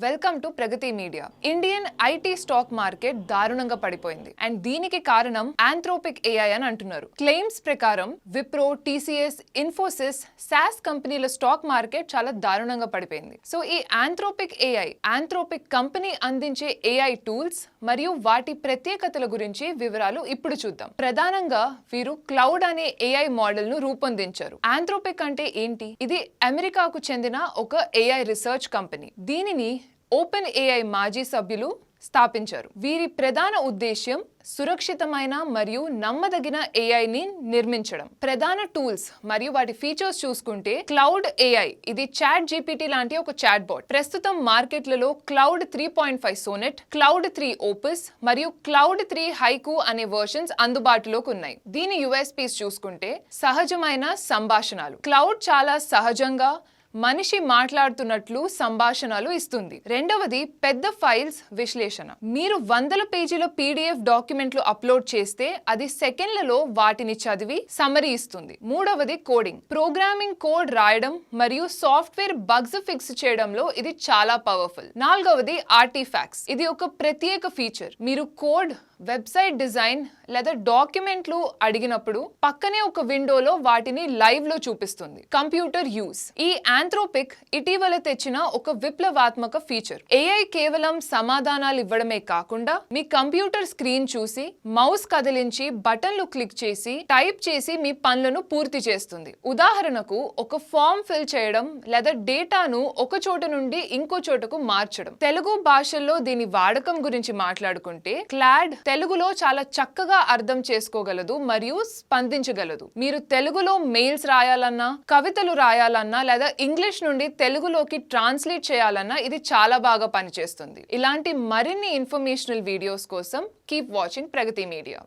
Welcome to Pragati media. Indian IT stock market దారుణంగా పడిపోయింది and దీనికి కారణం ఆంథ్రోపిక్ ఏఐ అని అంటున్నారు. క్లెయిమ్స్ ప్రకారం విప్రో, టీసీఎస్, ఇన్ఫోసిస్, సాస్ కంపెనీల స్టాక్ మార్కెట్ చాలా దారుణంగా పడిపోయింది. సో ఈ ఆంథ్రోపిక్ కంపెనీ అందించే ఏఐ టూల్స్ మరియు వాటి ప్రత్యేకతల గురించి వివరాలు ఇప్పుడు చూద్దాం. ప్రధానంగా వీరు క్లౌడ్ అనే ఏఐ మోడల్ ను రూపొందించారు. ఆంథ్రోపిక్ అంటే ఏంటి? ఇది అమెరికాకు చెందిన ఒక ఏఐ రీసెర్చ్ కంపెనీ. దీనిని ఓపెన్ ఏఐ మాజీ సభ్యులు స్థాపించారు. వీరి ప్రధాన ఉద్దేశ్యం సురక్షితమైన మరియు నమ్మదగిన ఏఐని నిర్మించడం. ప్రధాన టూల్స్ మరియు వాటి ఫీచర్స్ చూసుకుంటే క్లౌడ్ ఏఐ, ఇది చాట్ జీపీటీ లాంటి ఒక చాట్ బాట్. ప్రస్తుతం మార్కెట్లలో క్లౌడ్ 3.5 సోనెట్, క్లౌడ్ 3 ఓపస్ మరియు క్లౌడ్ 3 హైకు అనే వర్షన్స్ అందుబాటులోకి ఉన్నాయి. దీని యూఎస్పీస్ చూసుకుంటే సహజమైన సంభాషణలు. క్లౌడ్ చాలా సహజంగా మనిషి మాట్లాడుతున్నట్లు సంభాషణలు ఇస్తుంది. రెండవది పెద్ద ఫైల్స్ విశ్లేషణ. మీరు వందల పేజీల పీడిఎఫ్ డాక్యుమెంట్లు అప్లోడ్ చేస్తే అది సెకండ్లలో వాటిని చదివి సమరీ ఇస్తుంది. మూడవది కోడింగ్. ప్రోగ్రామింగ్ కోడ్ రాయడం మరియు సాఫ్ట్వేర్ బగ్స్ ఫిక్స్ చేయడంలో ఇది చాలా పవర్ఫుల్. నాలుగవది ఆర్టిఫాక్ట్స్. ఇది ఒక ప్రత్యేక ఫీచర్. మీరు కోడ్, వెబ్సైట్ డిజైన్ లేదా డాక్యుమెంట్లు అడిగినప్పుడు పక్కనే ఒక విండోలో వాటిని లైవ్ లో చూపిస్తుంది. Computer use. ఈ ఆంథ్రోపిక్ ఇటీవల తెచ్చిన ఒక విప్లవాత్మక ఫీచర్. ఏఐ కేవలం సమాధానాలు ఇవ్వడమే కాకుండా మీ కంప్యూటర్ స్క్రీన్ చూసి, మౌస్ కదిలించి, బటన్లు క్లిక్ చేసి, టైప్ చేసి మీ పనులను పూర్తి చేస్తుంది. ఉదాహరణకు ఒక ఫామ్ ఫిల్ చేయడం లేదా డేటాను ఒక చోట నుండి ఇంకో చోటకు మార్చడం. తెలుగు భాషల్లో దీని వాడకం గురించి మాట్లాడుకుంటే క్లాడ్ తెలుగులో చాలా చక్కగా అర్థం చేసుకోగలదు మరియు స్పందించగలదు. మీరు తెలుగులో మెయిల్స్ రాయాలన్నా, కవితలు రాయాలన్నా లేదా ఇంగ్లీష్ నుండి తెలుగులోకి ట్రాన్స్లేట్ చేయాలన్నా ఇది చాలా బాగా పనిచేస్తుంది. ఇలాంటి మరిన్ని ఇన్ఫర్మేషనల్ వీడియోస్ కోసం కీప్ వాచింగ్ ప్రగతి మీడియా.